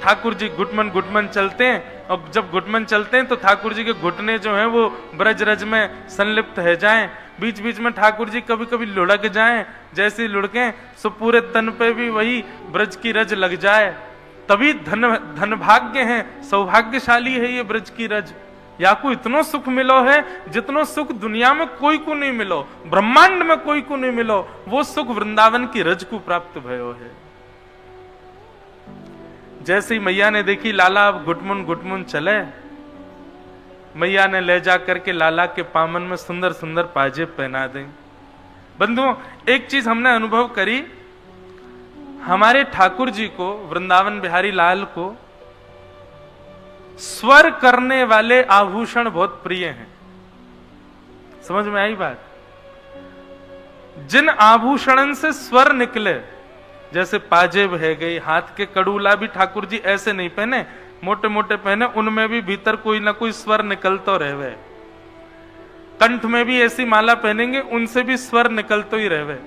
ठाकुर जी घुटमन घुटमन चलते हैं, और जब घुटमन चलते हैं तो ठाकुर जी के घुटने जो हैं वो ब्रज रज में संलिप्त है जाएं। बीच बीच में ठाकुर जी कभी कभी लुढ़क जाएं, जैसे लुढ़के सो पूरे तन पे भी वही ब्रज की रज लग जाए। तभी धन भाग्य है, सौभाग्यशाली है ये ब्रज की रज। या को इतनो सुख मिलो है जितनो सुख दुनिया में कोई को नहीं मिलो, ब्रह्मांड में कोई को नहीं मिलो, वो सुख वृंदावन की रज को प्राप्त भयो है। जैसे ही मैया ने देखी लाला अब घुटमुन घुटमुन चले, मैया ने ले जा करके लाला के पामन में सुंदर सुंदर पाजेब पहना दें। बंधुओं, एक चीज हमने अनुभव करी, हमारे ठाकुर जी को, वृंदावन बिहारी लाल को स्वर करने वाले आभूषण बहुत प्रिय हैं। समझ में आई बात? जिन आभूषणन से स्वर निकले, जैसे पाजेब है गई, हाथ के कड़ूला भी ठाकुर जी ऐसे नहीं पहने, मोटे मोटे पहने, उनमें भी भीतर कोई ना कोई स्वर निकलता रहवे। कंठ में भी ऐसी माला पहनेंगे, उनसे भी स्वर निकलते ही रहवे।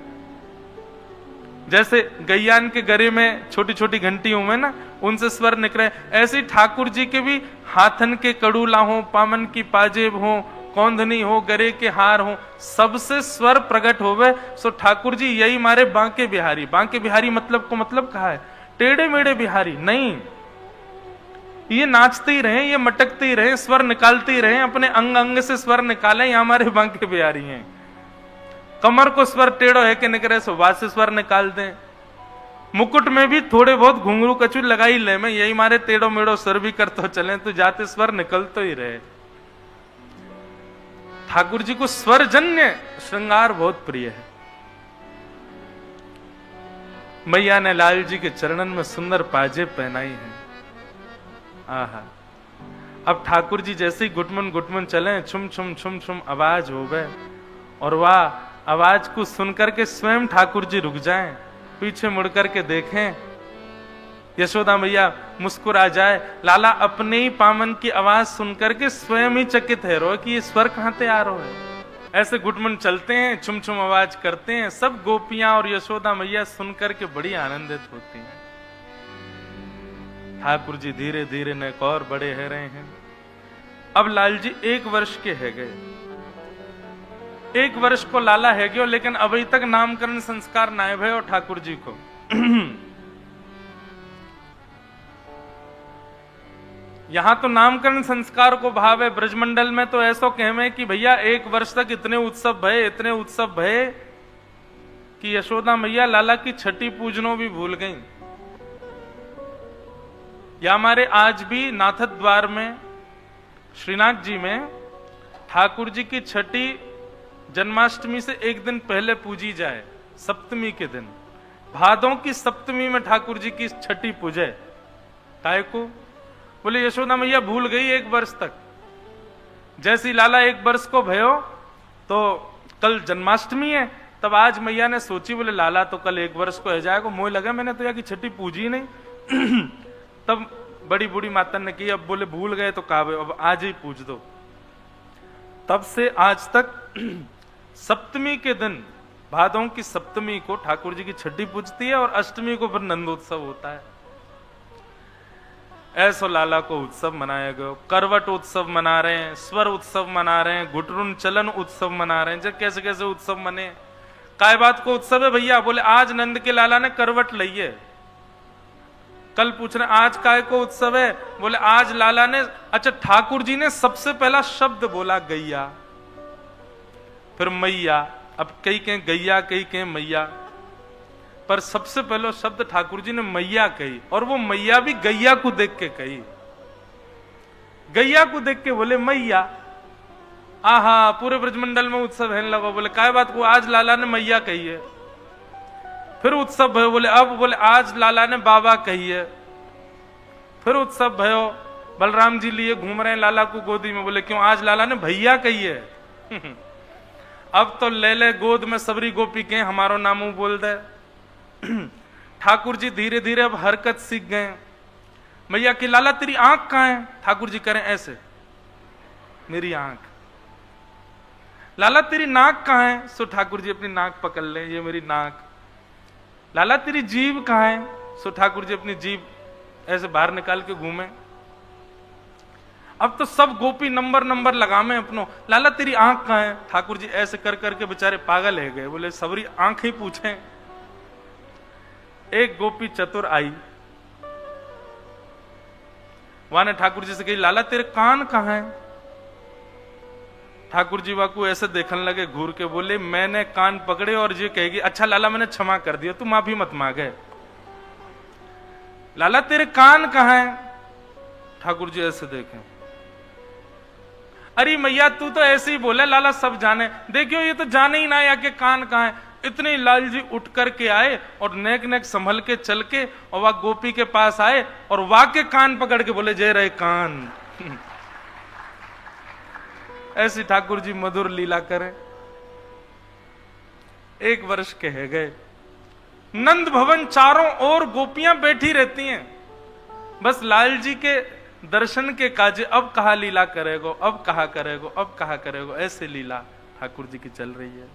जैसे गैयान के गरे में छोटी छोटी घंटियों में ना, उनसे स्वर निकले, ऐसे ठाकुर जी के भी हाथन के कड़ूला हो, पामन की पाजेब हो, कौंधनी हो, गरे के हार हो, सबसे स्वर प्रकट होवे। सो ठाकुर जी यही मारे बांके बिहारी। बांके बिहारी मतलब को मतलब कहा है? टेढ़े मेढ़े बिहारी नहीं, ये नाचते ही रहे, ये मटकते ही रहे, स्वर निकालते ही रहे, अपने अंग अंग से स्वर निकाले, ये हमारे बांके बिहारी हैं। कमर को स्वर टेढ़ो है कि निकले सो बात से स्वर निकाल दें। मुकुट में भी थोड़े बहुत घुंघरू कचू लगाई ले, में यही मारे टेढ़ो मेढ़ो स्वर भी करते चले, तो जाते स्वर निकलते ही रहे। ठाकुर जी को स्वरजन्य श्रृंगार बहुत प्रिय है। मैया ने लाल जी के चरणन में सुंदर पाजेब पहनाई है। आहा, अब ठाकुर जी जैसे ही घुटमन घुटमन चले, छुम छुम छुम छुम आवाज हो गए, और वाह, आवाज को सुनकर के स्वयं ठाकुर जी रुक जाएं, पीछे मुड़ करके देखें, यशोदा मैया मुस्कुरा जाए, लाला अपने ही पामन की आवाज सुनकर के स्वयं ही चकित है रो कि ये स्वर कहां से आ रहा है। ऐसे घुटमन चलते हैं, छुम छुम आवाज करते हैं, सब गोपियां और यशोदा मैया सुनकर के बड़ी आनंदित होती हैं। ठाकुर जी धीरे धीरे नेक और बड़े है रहे हैं। अब लाल जी 1 वर्ष के है गए, 1 वर्ष को लाला है गयो, लेकिन अभी तक नामकरण संस्कार ना भय और ठाकुर जी को। यहां तो नामकरण संस्कार को भाव है, ब्रजमंडल में तो ऐसा कहवे कि भैया 1 वर्ष तक इतने उत्सव भय, इतने उत्सव भय कि यशोदा मैया लाला की छठी पूजनों भी भूल गई। या हमारे आज भी नाथद द्वार में, श्रीनाथ जी में ठाकुर जी की छठी जन्माष्टमी से 1 दिन पहले पूजी जाए, सप्तमी के दिन, भादों की सप्तमी में ठाकुर जी की छठी पूजे। काय को? बोले यशोदा मैया भूल गई 1 वर्ष तक। जैसी लाला 1 वर्ष को भयो तो कल जन्माष्टमी है, तब आज मैया ने सोची, बोले लाला तो कल 1 वर्ष को है जाएगा, मोह लगा मैंने तो या की छठी पूजी नहीं। तब बड़ी बूढ़ी माता ने की, अब बोले भूल गए तो कहा अब आज ही पूज दो। तब से आज तक सप्तमी के दिन, भादों की सप्तमी को ठाकुर जी की छठी पूजती है, और अष्टमी को फिर नंदोत्सव होता है। ऐसो लाला को उत्सव मनाया गया। करवट उत्सव मना रहे हैं, स्वर उत्सव मना रहे हैं, घुटरुन चलन उत्सव मना रहे हैं। जब कैसे कैसे उत्सव मने, काय बात को उत्सव है भैया? बोले आज नंद के लाला ने करवट ली है। कल पूछ रहे आज काय को उत्सव है? बोले आज लाला ने, अच्छा ठाकुर जी ने सबसे पहला शब्द बोला गैया, फिर मैया। अब कई कहें गैया, कई कहें मैया, पर सबसे पहला शब्द ठाकुर जी ने मैया कही, और वो मैया भी गैया को देख के कही। गैया को देख के बोले मैया। आहा, पूरे ब्रजमंडल में उत्सव है लगा। बोले काय बात को? आज लाला ने मैया कही है। फिर उत्सव भयो, बोले अब, बोले आज लाला ने बाबा कही है। फिर उत्सव भयो, बलराम जी लिए घूम रहे हैं लाला को गोदी में, बोले क्यों? आज लाला ने भैया कही है। अब तो ले ले गोद में सबरी गोपी के हमारो नामू बोल दे। ठाकुर जी धीरे धीरे अब हरकत सीख गए। मैया की लाला तेरी आंख कहां है? ठाकुर जी करें ऐसे, मेरी आंख। लाला तेरी नाक कहां है? सो ठाकुर जी अपनी नाक पकड़ ले, ये मेरी नाक। लाला तेरी जीभ कहां है? सो ठाकुर जी अपनी जीभ ऐसे बाहर निकाल के घूमे। अब तो सब गोपी नंबर नंबर लगामे अपनो, लाला तेरी आंख कहां है? ठाकुर जी ऐसे कर करके बेचारे पागल है गए, बोले सबरी आंख ही पूछे। एक गोपी चतुर आई, वहां ने ठाकुर जी से कही लाला तेरे कान कहां है? ठाकुर जी वाकू ऐसे देखने लगे घूर के, बोले मैंने कान पकड़े और ये कहेगी अच्छा लाला मैंने क्षमा कर दिया, तू माफी मत मांगे। लाला तेरे कान कहां है? ठाकुर जी ऐसे देखें, अरे मैया तू तो ऐसे ही बोले, लाला सब जाने, देखियो ये तो जाने ही ना या के कान कहां है। इतने लाल जी उठ करके आए और नेक नेक संभल के चल के और वह गोपी के पास आए और वह के कान पकड़ के बोले जय रहे कान। ऐसी ठाकुर जी मधुर लीला करें। 1 वर्ष के है गए, नंद भवन चारों ओर गोपियां बैठी रहती हैं, बस लाल जी के दर्शन के काजे अब कहा लीला करेगो, अब कहा करेगो, अब कहा करेगो, ऐसे लीला ठाकुर जी की चल रही है।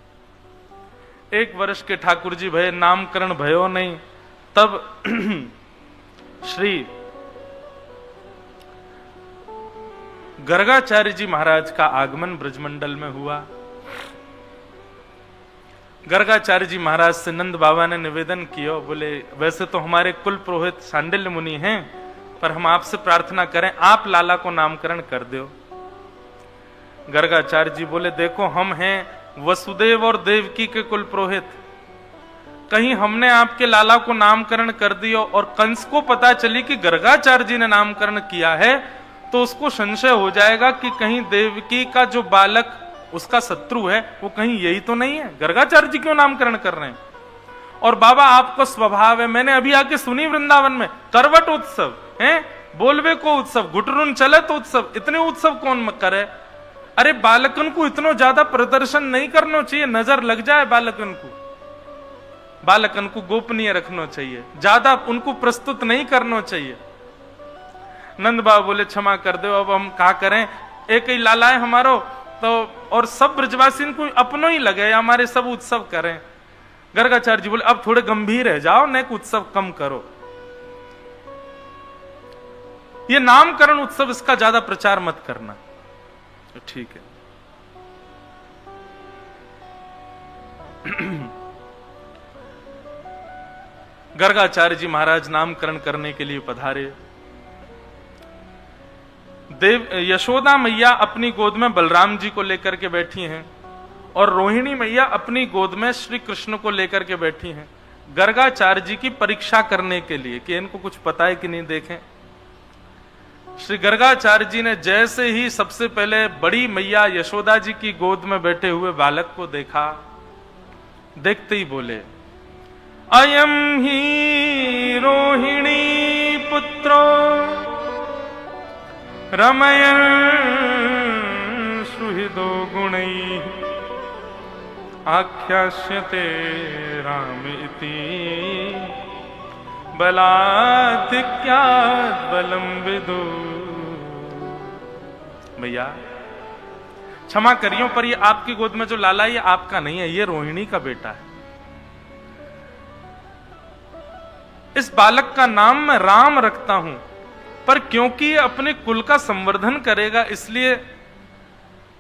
1 वर्ष के ठाकुर जी भय, नामकरण भयो नहीं, तब श्री गर्गाचार्य जी महाराज का आगमन ब्रजमंडल में हुआ। गर्गाचार्य जी महाराज से नंद बाबा ने निवेदन किया, बोले वैसे तो हमारे कुल पुरोहित सांडिल्य मुनि हैं, पर हम आपसे प्रार्थना करें आप लाला को नामकरण कर दो। गर्गाचार्य जी बोले देखो हम हैं वसुदेव और देवकी के कुल पुरोहित, कहीं हमने आपके लाला को नामकरण कर दिया और कंस को पता चली कि गर्गाचार्य जी ने नामकरण किया है तो उसको संशय हो जाएगा कि कहीं देवकी का जो बालक उसका शत्रु है वो कहीं यही तो नहीं है, गर्गाचार्य जी क्यों नामकरण कर रहे हैं। और बाबा आपको स्वभाव है, मैंने अभी आके सुनी वृंदावन में करवट उत्सव है, बोलवे को उत्सव, घुटरुन चले तो उत्सव, इतने उत्सव कौन करे। अरे बालकन को इतना ज्यादा प्रदर्शन नहीं करना चाहिए, नजर लग जाए बालकन को, बालकन को गोपनीय रखना चाहिए, ज्यादा उनको प्रस्तुत नहीं करना चाहिए। नंद बाबा बोले क्षमा कर दो, अब हम क्या करें, एक ही लाला है हमारो तो, और सब ब्रजवासी को अपनो ही लगे हमारे सब उत्सव करें। गर्गाचार्य जी बोले अब थोड़े गंभीर है जाओ, नेक उत्सव कम करो, ये नामकरण उत्सव इसका ज्यादा प्रचार मत करना। ठीक है। गर्गाचार्य जी महाराज नामकरण करने के लिए पधारे। देव यशोदा मैया अपनी गोद में बलराम जी को लेकर के बैठी हैं और रोहिणी मैया अपनी गोद में श्री कृष्ण को लेकर के बैठी हैं, गर्गाचार्य जी की परीक्षा करने के लिए कि इनको कुछ पता है कि नहीं। देखें श्री गर्गाचार्य जी ने जैसे ही सबसे पहले बड़ी मैया यशोदा जी की गोद में बैठे हुए बालक को देखा, देखते ही बोले अयम ही रोहिणी पुत्रो रमयन सुहृदो गुणैः आख्यास्यते राम इति बलाधिक्यात् बलम विदु। भैया क्षमा करियो पर ये आपकी गोद में जो लाला ये आपका नहीं है, ये रोहिणी का बेटा है। इस बालक का नाम मैं राम रखता हूं, पर क्योंकि ये अपने कुल का संवर्धन करेगा इसलिए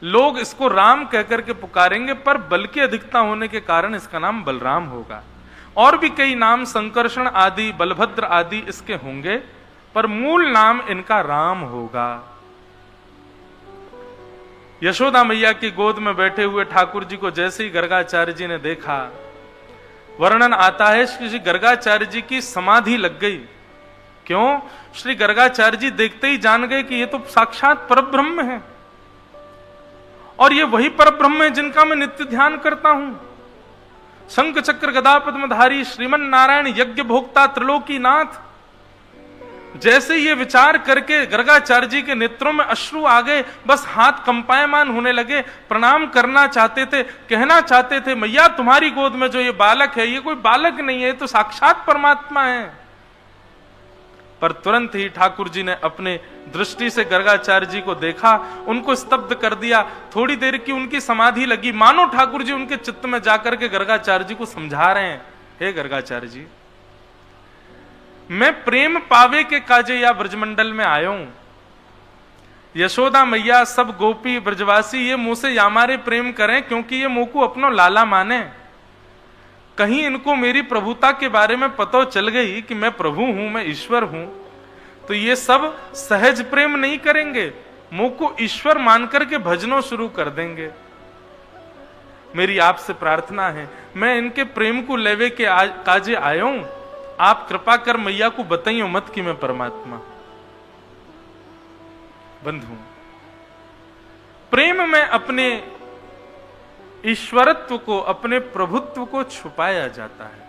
लोग इसको राम कहकर के पुकारेंगे, पर बल की अधिकता होने के कारण इसका नाम बलराम होगा। और भी कई नाम संकर्षण आदि, बलभद्र आदि इसके होंगे, पर मूल नाम इनका राम होगा। यशोदा मैया की गोद में बैठे हुए ठाकुर जी को जैसे ही गर्गाचार्य जी ने देखा, वर्णन आता है श्री गर्गाचार्य जी की समाधि लग गई। क्यों? श्री गर्गाचार्य जी देखते ही जान गए कि ये तो साक्षात परब्रह्म है, और ये वही परब्रह्म है जिनका मैं नित्य ध्यान करता हूं। शंख चक्र गदा पद्मधारी श्रीमन नारायण यज्ञ भोक्ता त्रिलोकीनाथ। जैसे ये विचार करके गर्गाचार्य जी के नेत्रों में अश्रु आ गए, बस हाथ कंपायमान होने लगे, प्रणाम करना चाहते थे, कहना चाहते थे मैया तुम्हारी गोद में जो ये बालक है ये कोई बालक नहीं है, ये तो साक्षात परमात्मा है। पर तुरंत ही ठाकुर जी ने अपने दृष्टि से गर्गाचार्य जी को देखा, उनको स्तब्ध कर दिया। थोड़ी देर की उनकी समाधि लगी, मानो ठाकुर जी उनके चित्त में जाकर के गर्गाचार्य जी को समझा रहे हैं, हे गर्गाचार्य जी मैं प्रेम पावे के काजे या ब्रजमंडल में आयो हूं। यशोदा मैया सब गोपी ब्रजवासी ये मुंह से यामारे प्रेम करें क्योंकि ये मुंह को अपनो लाला माने। कहीं इनको मेरी प्रभुता के बारे में पता चल गई कि मैं प्रभु हूं, मैं ईश्वर हूं, तो ये सब सहज प्रेम नहीं करेंगे, मुंह को ईश्वर मानकर के भजनों शुरू कर देंगे। मेरी आपसे प्रार्थना है, मैं इनके प्रेम को लेवे के काजे आया हूं, आप कृपा कर मैया को बताइयो मत कि मैं परमात्मा। बंधु, प्रेम में अपने ईश्वरत्व को, अपने प्रभुत्व को छुपाया जाता है।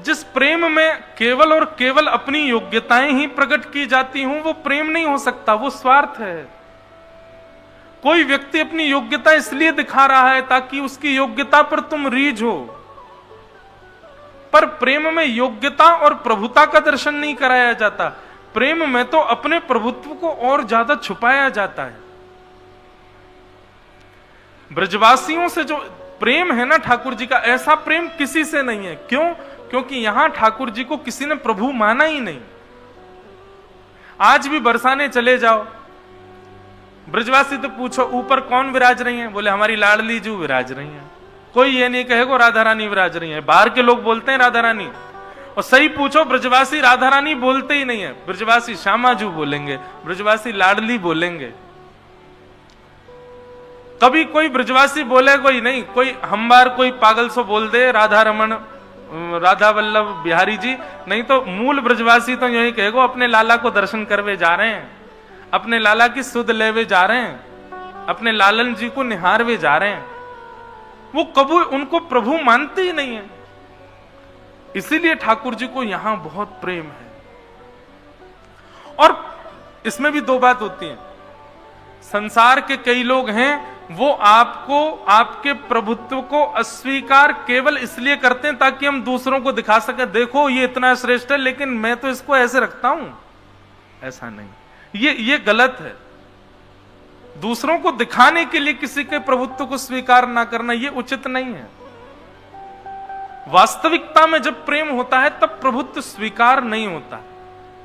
जिस प्रेम में केवल और केवल अपनी योग्यताएं ही प्रकट की जाती हूं, वो प्रेम नहीं हो सकता, वो स्वार्थ है। कोई व्यक्ति अपनी योग्यता इसलिए दिखा रहा है ताकि उसकी योग्यता पर तुम रीझ हो, पर प्रेम में योग्यता और प्रभुता का दर्शन नहीं कराया जाता। प्रेम में तो अपने प्रभुत्व को और ज्यादा छुपाया जाता है। ब्रजवासियों से जो प्रेम है ना ठाकुर जी का, ऐसा प्रेम किसी से नहीं है। क्यों? क्योंकि यहां ठाकुर जी को किसी ने प्रभु माना ही नहीं। आज भी बरसाने चले जाओ, ब्रजवासी तो पूछो ऊपर कौन विराज रही है, बोले हमारी लाडली जू विराज रही है। कोई ये नहीं कहेगा राधा रानी विराज रही है, बाहर के लोग बोलते हैं राधा रानी। और सही पूछो, ब्रजवासी राधा रानी बोलते ही नहीं है, ब्रजवासी श्यामा जू बोलेंगे, ब्रजवासी लाडली बोलेंगे। कभी कोई ब्रजवासी बोले कोई नहीं, कोई हम बार कोई पागल सो बोल दे राधा रमन, राधा वल्लभ बिहारी जी, नहीं तो मूल ब्रजवासी तो यही कहेगो अपने लाला को दर्शन करवे जा रहे हैं, अपने लाला की सुध लेवे जा रहे हैं, अपने लालन जी को निहारवे जा रहे हैं। वो कभी उनको प्रभु मानते ही नहीं है। इसीलिए ठाकुर जी को यहां बहुत प्रेम है। और इसमें भी दो बात होती है। संसार के कई लोग हैं, वो आपको, आपके प्रभुत्व को अस्वीकार केवल इसलिए करते हैं ताकि हम दूसरों को दिखा सके, देखो ये इतना श्रेष्ठ है लेकिन मैं तो इसको ऐसे रखता हूं। ऐसा नहीं, ये गलत है। दूसरों को दिखाने के लिए किसी के प्रभुत्व को स्वीकार ना करना ये उचित नहीं है। वास्तविकता में जब प्रेम होता है तब प्रभुत्व स्वीकार नहीं होता।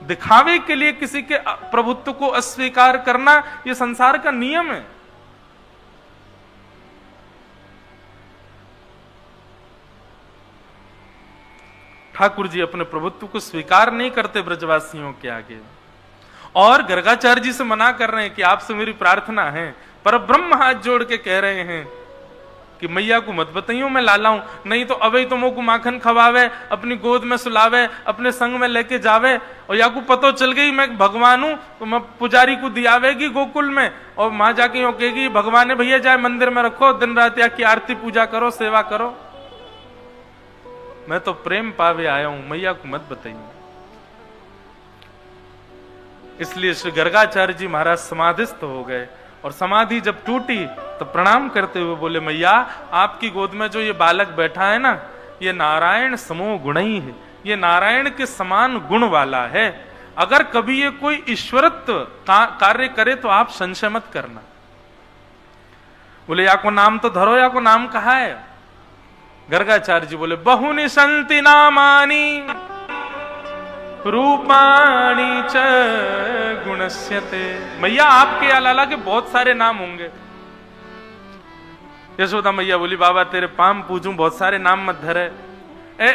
दिखावे के लिए किसी के प्रभुत्व को अस्वीकार करना यह संसार का नियम है। ठाकुर जी अपने प्रभुत्व को स्वीकार नहीं करते ब्रजवासियों के आगे, और गर्गाचार्य जी से मना कर रहे हैं कि आपसे मेरी प्रार्थना है। पर ब्रह्म हाथ जोड़ के कह रहे हैं कि मैया को मत बताइयो मैं लाला हूं, नहीं तो अबे तो मुझको माखन खवावे, अपनी गोद में सुलावे, अपने संग में लेके जावे, और या को पतो चल गई मैं भगवान हूं तो मैं पुजारी को दियावेगी गोकुल में, और मां जाके यूं कहेगी भगवान है भैया जाए मंदिर में रखो, दिन रात या की आरती पूजा करो, सेवा करो। मैं तो प्रेम पावे आया हूं, मैया को मत बताइए। इसलिए श्री गर्गाचार्य जी महाराज समाधिस्थ हो गए, और समाधि जब टूटी तो प्रणाम करते हुए बोले मैया आपकी गोद में जो ये बालक बैठा है ना, ये नारायण समो गुणी है, ये नारायण के समान गुण वाला है। अगर कभी ये कोई ईश्वरत्व कार्य करे तो आप संशय मत करना। बोले या को नाम तो धरो, या को नाम कहा है? गर्गाचार्य जी बोले बहुनि संति नामानि रूपाणी च गुणस्यते। मैया आपके अलाला के बहुत सारे नाम होंगे। यशोदा मैया बोली बाबा तेरे पाम पूजूं, बहुत सारे नाम मत धरे।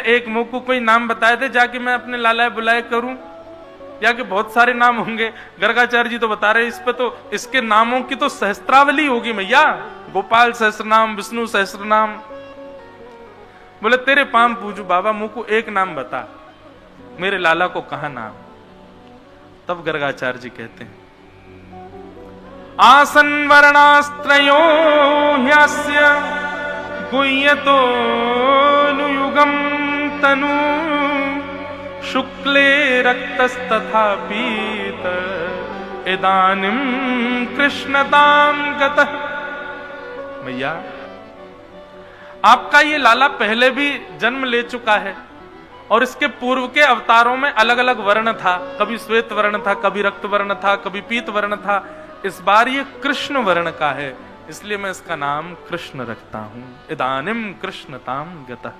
एक मुंह को कोई नाम बताए थे जाके मैं अपने लाला बुलाए करूं, या कि बहुत सारे नाम होंगे। गर्गाचार्य जी तो बता रहे इस पे तो इसके नामों की तो सहस्त्रावली होगी मैया, गोपाल सहस्रनाम, विष्णु सहस्रनाम। बोले तेरे पाम पूजू बाबा, मुंह को एक नाम बता, मेरे लाला को कहा नाम। तब गर्गाचार्य जी कहते हैं आसन वर्णास्त्रयो ह्यस्य गुह्यतो नुयुगम तनु शुक्ले रक्तस्तथा पीत इदानीं कृष्णताम गतः। मैया आपका ये लाला पहले भी जन्म ले चुका है, और इसके पूर्व के अवतारों में अलग अलग वर्ण था, कभी श्वेत वर्ण था, कभी रक्त वर्ण था, कभी पीत वर्ण था। इस बार ये कृष्ण वर्ण का है, इसलिए मैं इसका नाम कृष्ण रखता हूं। इदानीम कृष्णताम गतः।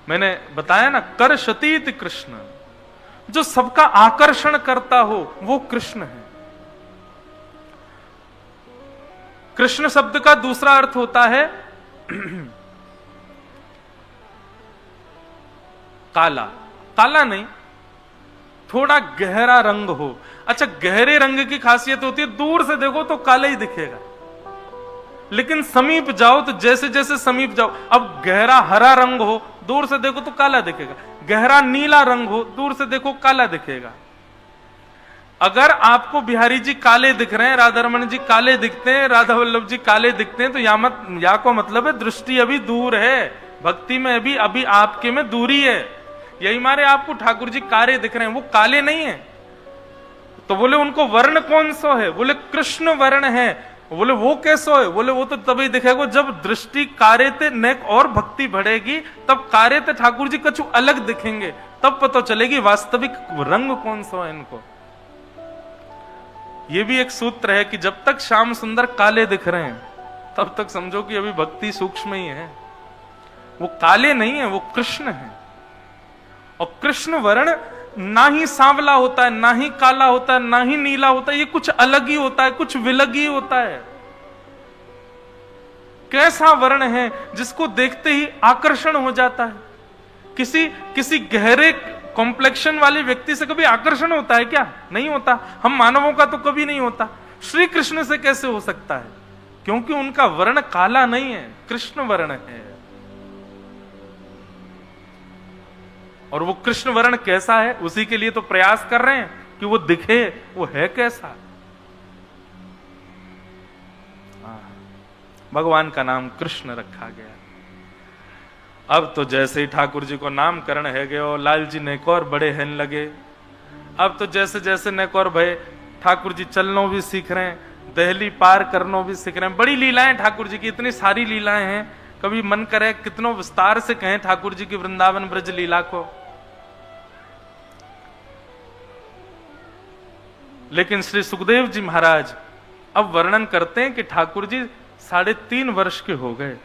मैंने बताया ना, कर्षतीत कृष्ण, जो सबका आकर्षण करता हो वो कृष्ण है। कृष्ण शब्द का दूसरा अर्थ होता है काला। काला नहीं, थोड़ा गहरा रंग हो। अच्छा, गहरे रंग की खासियत होती है दूर से देखो तो काला ही दिखेगा, लेकिन समीप जाओ तो जैसे जैसे समीप जाओ, अब गहरा हरा रंग हो दूर से देखो तो काला दिखेगा, गहरा नीला रंग हो दूर से देखो काला दिखेगा। अगर आपको बिहारी जी काले दिख रहे हैं, राधा रमन जी काले दिखते हैं, राधा वल्लभ जी काले दिखते हैं, तो या को मतलब है दृष्टि अभी दूर है, भक्ति में अभी आपके में दूरी है। यही मारे आपको ठाकुर जी काले दिख रहे हैं, वो काले नहीं है। तो बोले उनको वर्ण कौन सा है? बोले कृष्ण वर्ण है। बोले वो कैसो है? बोले वो तो तभी दिखेगा जब दृष्टि कार्य ते नेक और भक्ति बढ़ेगी, तब कार्य ते ठाकुर जी कछु अलग दिखेंगे, तब पता चलेगी वास्तविक रंग कौन सा है इनको। ये भी एक सूत्र है कि जब तक श्याम सुंदर काले दिख रहे हैं तब तक समझो कि अभी भक्ति सूक्ष्म ही है, वो काले नहीं है, वो कृष्ण है। और कृष्ण वर्ण ना ही सांवला होता है, ना ही काला होता है, ना ही नीला होता है, ये कुछ अलग ही होता है, कुछ विलग ही होता है। कैसा वर्ण है जिसको देखते ही आकर्षण हो जाता है। किसी गहरे कॉम्प्लेक्शन वाले व्यक्ति से कभी आकर्षण होता है क्या? नहीं होता। हम मानवों का तो कभी नहीं होता। श्री कृष्ण से कैसे हो सकता है? क्योंकि उनका वर्ण काला नहीं है, कृष्ण वर्ण है। और वो कृष्ण वर्ण कैसा है, उसी के लिए तो प्रयास कर रहे हैं कि वो दिखे, वो है कैसा। भगवान का नाम कृष्ण रखा गया। अब तो जैसे ही ठाकुर जी को नामकरण है गयो, लाल जी नेकोर बड़े हैं लगे। अब तो जैसे जैसे नेकोर भय, ठाकुर जी चलनो भी सीख रहे हैं, दहली पार करनो भी सीख रहे हैं। बड़ी लीलाएं ठाकुर जी की, इतनी सारी लीलाएं हैं, कभी मन करे कितनों विस्तार से कहें ठाकुर जी की वृंदावन ब्रज लीला को। लेकिन श्री सुखदेव जी महाराज अब वर्णन करते हैं कि ठाकुर जी 3.5 वर्ष के हो गए,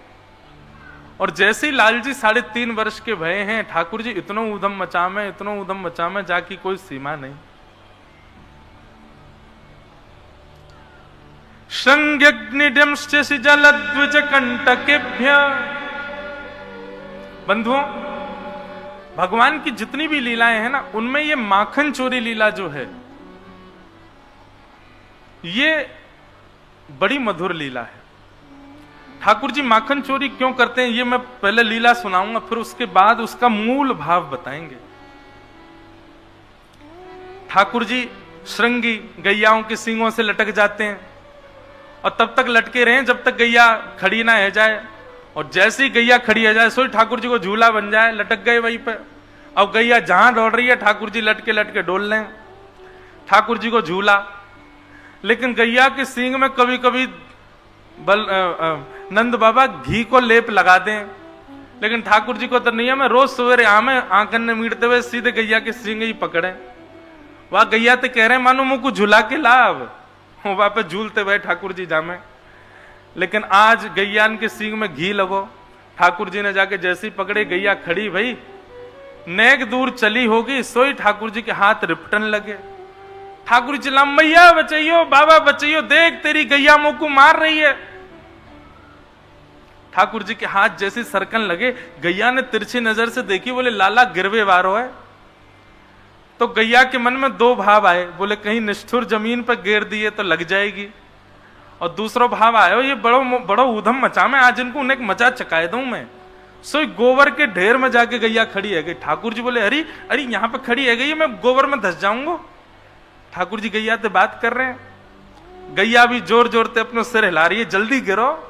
और जैसे ही लाल जी 3.5 वर्ष के भय हैं, ठाकुर जी इतनो उधम मचामे, इतनो उधम मचामे, जाकी कोई सीमा नहीं। श्रृंग्यग्निडंश्च जलद्विज कंटकेभ्य। बंधुओं, भगवान की जितनी भी लीलाएं हैं ना, उनमें ये माखन चोरी लीला जो है, ये बड़ी मधुर लीला है। ठाकुर जी माखन चोरी क्यों करते हैं, ये मैं पहले लीला सुनाऊंगा, फिर उसके बाद उसका मूल भाव बताएंगे। ठाकुर जी श्रृंगी गैयाओं के सींगों से लटक जाते हैं, और तब तक लटके रहे जब तक गैया खड़ी ना हो जाए, और जैसे ही गैया खड़ी हो जाए सोई ठाकुर जी को झूला बन जाए, लटक गए वहीं पर। अब गैया जहां दौड़ रही है, ठाकुर जी लटके लटके डोल लें, ठाकुर जी को झूला। लेकिन गैया के सींग में कभी कभी नंद बाबा घी को लेप लगा दें, लेकिन ठाकुर जी को तो नहीं है। मैं रोज सवेरे आंखन ने मीटते हुए सीधे गैया के सींग ही पकड़े। वह गैया तो कह रहे मानो मुंह को झुला के लाभ, वहां पे झूलते हुए ठाकुर जी जामे। लेकिन आज गैयान के सींग में घी लगो, ठाकुर जी ने जाके जैसी पकड़े, गैया खड़ी भाई नेक दूर चली होगी, सोई ठाकुर जी के हाथ रिपटन लगे। ठाकुर जी चिल्ला, मैया बचाइयो, बाबा बचाइयो, देख तेरी गैया मुंह को मार रही है। ठाकुर जी के हाथ जैसे सरकन लगे, गैया ने तिरछी नजर से देखी, बोले लाला गिरवे वारो है। तो गैया के मन में 2 भाव आए, बोले कहीं निष्ठुर जमीन पर गिर दिए तो लग जाएगी, और दूसरा भाव आयो ये बड़ो उधम मचा में, आज इनको उन्हें मचा चकाए दूं मैं। सो गोबर के ढेर में जाके गैया खड़ी है गई। ठाकुर जी बोले अरे अरे यहाँ पे खड़ी है गई, मैं गोबर में धस जाऊंगा। ठाकुर जी गैया से बात कर रहे हैं, गैया भी जोर जोर से अपने सिर हिला रही है, जल्दी गिरो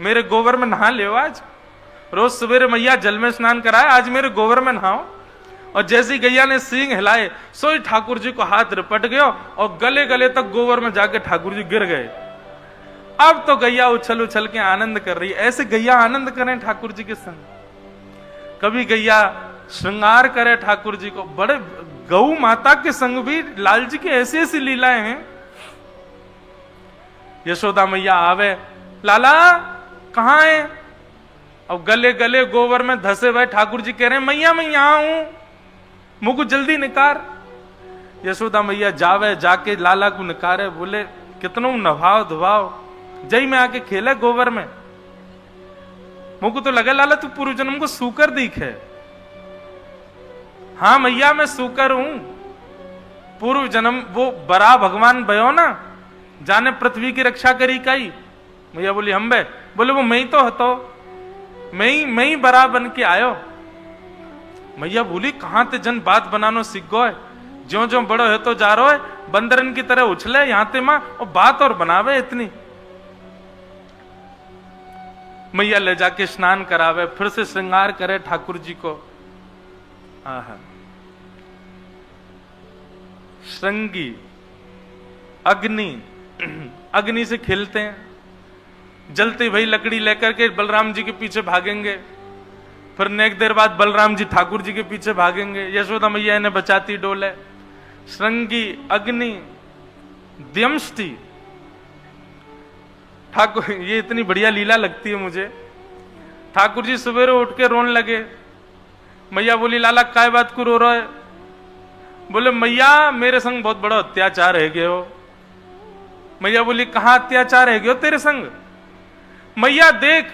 मेरे गोबर में नहा ले। आज रोज सवेरे मैया जल में स्नान कराए, आज मेरे गोबर में नहाओ। और जैसी गैया ने सींग हिलाए, सोई ठाकुर जी को हाथ रिपट गयो, और गले गले तक गोबर में जाके ठाकुर जी गिर गए। अब तो गैया उछल उछल के आनंद कर रही है। ऐसे गैया आनंद करें ठाकुर जी के संग। कभी गैया श्रृंगार करे ठाकुर जी को, बड़े गौ माता के संग भी लाल जी की ऐसी ऐसी लीलाएं हैं। यशोदा मैया आवे, लाला कहां है? अब गले गले गोबर में धसे हुए ठाकुर जी कह रहे हैं मैया मैं यहां हूं, मुझको जल्दी निकार। यशोदा मैया जावे, जाके लाला को निकारे, बोले कितनों नभाव धुभाव, जय में आके खेले गोबर में। मुझको तो लगा लाला तू पूर्व जन्म को सूकर दिखे। हाँ मैया मैं सूकर हूं, पूर्व जन्म वो बरा भगवान भयो ना, जाने पृथ्वी की रक्षा करी काई। मैया बोली हम बे, बोले वो मैं ही तो हतो, मैं ही बरा बन के आयो। मैया बोली कहां ते जन बात बनानो सीख गो, ज्यो ज्यो बड़ो है तो जा रो है, बंदरन की तरह उछले यहां ते मां और बात और बनावे इतनी। मैया ले जाके स्नान करावे, फिर से श्रृंगार करे ठाकुर जी को। आहा, श्रृंगी अग्नि, अग्नि से खेलते हैं, जलते भाई लकड़ी लेकर के बलराम जी के पीछे भागेंगे, फिर नेक देर बाद बलराम जी ठाकुर जी के पीछे भागेंगे, यशोदा मैया इन्हें बचाती डोले। श्रृंगी अग्नि द्यमष्टि, ठाकुर, ये इतनी बढ़िया लीला लगती है मुझे। ठाकुर जी सवेरे उठ के रोने लगे। मैया बोली लाला काय बात को रो रहा है? बोले मैया मेरे संग बहुत बड़ा अत्याचार है गए हो। मैया बोली कहां अत्याचार है गए हो तेरे संग? मैया देख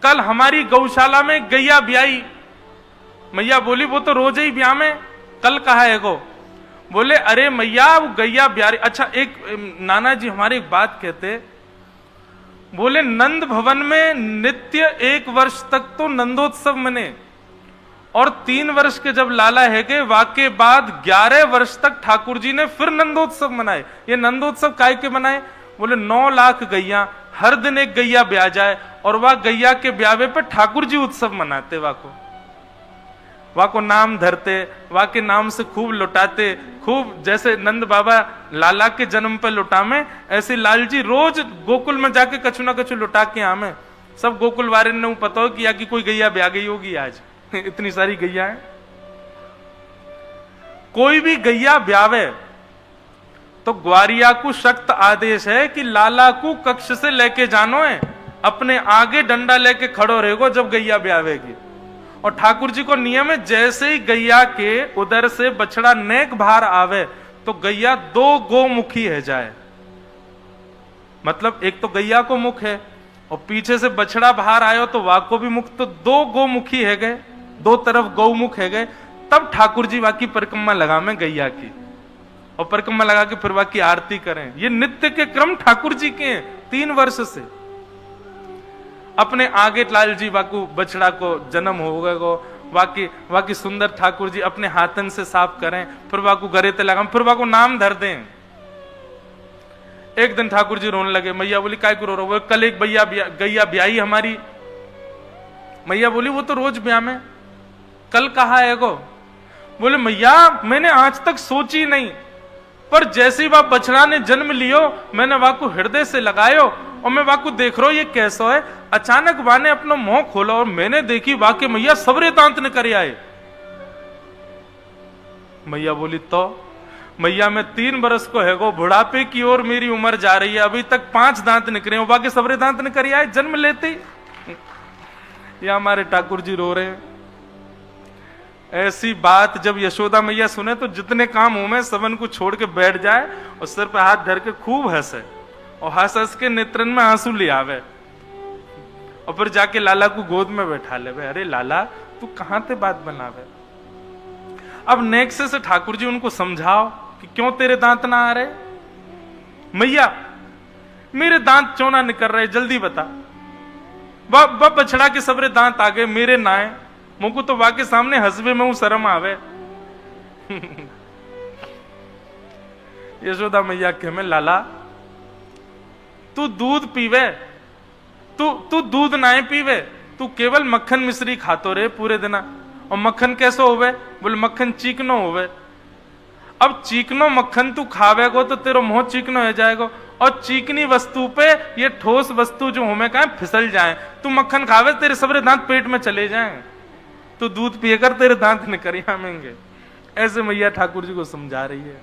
कल हमारी गौशाला में गैया ब्याई। मैया बोली वो तो रोज ही ब्याह में, कल कहा है गो? बोले अरे मैया वो गैया ब्याह। अच्छा एक नाना जी हमारे एक बात कहते, बोले नंद भवन में नित्य 1 वर्ष तक तो नंदोत्सव मने, और 3 वर्ष के जब लाला है गए वाके बाद 11 वर्ष तक ठाकुर जी ने फिर नंदोत्सव मनाए। ये नंदोत्सव काय के मनाए? बोले 9 लाख गैया, हर दिन एक गैया ब्याह जाए, और वह गैया के ब्यावे पे ठाकुर जी उत्सव मनाते, वाको नाम धरते, वाके नाम से खूब लुटाते, खूब जैसे नंद बाबा लाला के जन्म पे लुटामे, ऐसे लालजी रोज गोकुल में जाके कछु ना कछु लुटा के आमे। सब गोकुल वाले ने पता हो कि या कि कोई गैया ब्याह गई होगी आज इतनी सारी गैया है। कोई भी गैया ब्यावे तो ग्वारिया को सख्त आदेश है कि लाला को कक्ष से लेके जानो है, अपने आगे डंडा लेके खड़ो रहेगो जब गैया ब्यावेगी। और ठाकुर जी को नियम है जैसे ही गैया के उधर से बछड़ा नेक बाहर आवे तो गैया 2 गोमुखी है जाए, मतलब एक तो गैया को मुख है और पीछे से बछड़ा बाहर आयो तो वाको भी मुख, तो 2 गोमुखी है गए, 2 तरफ गौमुख है गए। तब ठाकुर जी वाकी परिक्रमा लगा में गैया की, और परिक्रमा लगा के फिर वाकी आरती करें। ये नित्य के क्रम ठाकुर जी के हैं 3 वर्ष से। अपने आगे लाल जी वाकू बछड़ा को जन्म हो गए को वाकी सुंदर ठाकुर जी अपने हाथन से साफ करें, फिर वाकू गरे ते लगाम, फिर वाकू नाम धर दें। एक दिन ठाकुर जी रोने लगे। मैया बोली काय को रो रहे हो? कल एक गैया ब्याई हमारी। मैया बोली वो तो रोज ब्याह में, कल कहा है गो? बोले मैया मैंने आज तक सोची नहीं, पर जैसे ही वह बछड़ा ने जन्म लियो मैंने वाकू हृदय से लगायो, और मैं वाकू देख रहा हूं ये कैसा है। अचानक वाने अपना मुंह खोला और मैंने देखी वाके मैया सबरे दांत ने करे आए। मैया बोली तो मैया मैं 3 बरस को है गो, बुढ़ापे की ओर मेरी उम्र जा रही है, अभी तक 5 दांत निकले, बाकी सबरे दांत ने करे आए जन्म लेते ही। ये हमारे ठाकुर जी रो रहे हैं। ऐसी बात जब यशोदा मैया सुने तो जितने काम हो में सबन को छोड़ के बैठ जाए और सिर पे हाथ धर के खूब हंसे, और हंस हंस के नेत्रन में आंसू ले आवे, और फिर जाके लाला को गोद में बैठा ले। अरे लाला तू कहां ते बात बनावे? अब नेक्स्ट से ठाकुर जी उनको समझाओ कि क्यों तेरे दांत ना आ रहे? मैया मेरे दांत क्यों ना निकल रहे, जल्दी बता। बछड़ा के सबरे दांत आ गए, मेरे नाए, मुझको तो वाके सामने हंसवे में शर्म आवे। यशोदा मैया के में लाला तू दूध पीवे, तू दूध ना पीवे, तू केवल मक्खन मिश्री खातो रे पूरे दिन। और मक्खन कैसे होवे? बोले मक्खन चीकनो होवे। अब चीकनो मक्खन तू खावेगो तो तेरो मुंह चीकनो हो जाएगा, और चीकनी वस्तु पे ये ठोस वस्तु जो होमे का फिसल जाए। तू मक्खन खावे तेरे सबरे दांत पेट में चले जाएं, तू दूध पिएकर तेरे दांत निकल आमेंगे। ऐसे मैया ठाकुर जी को समझा रही है।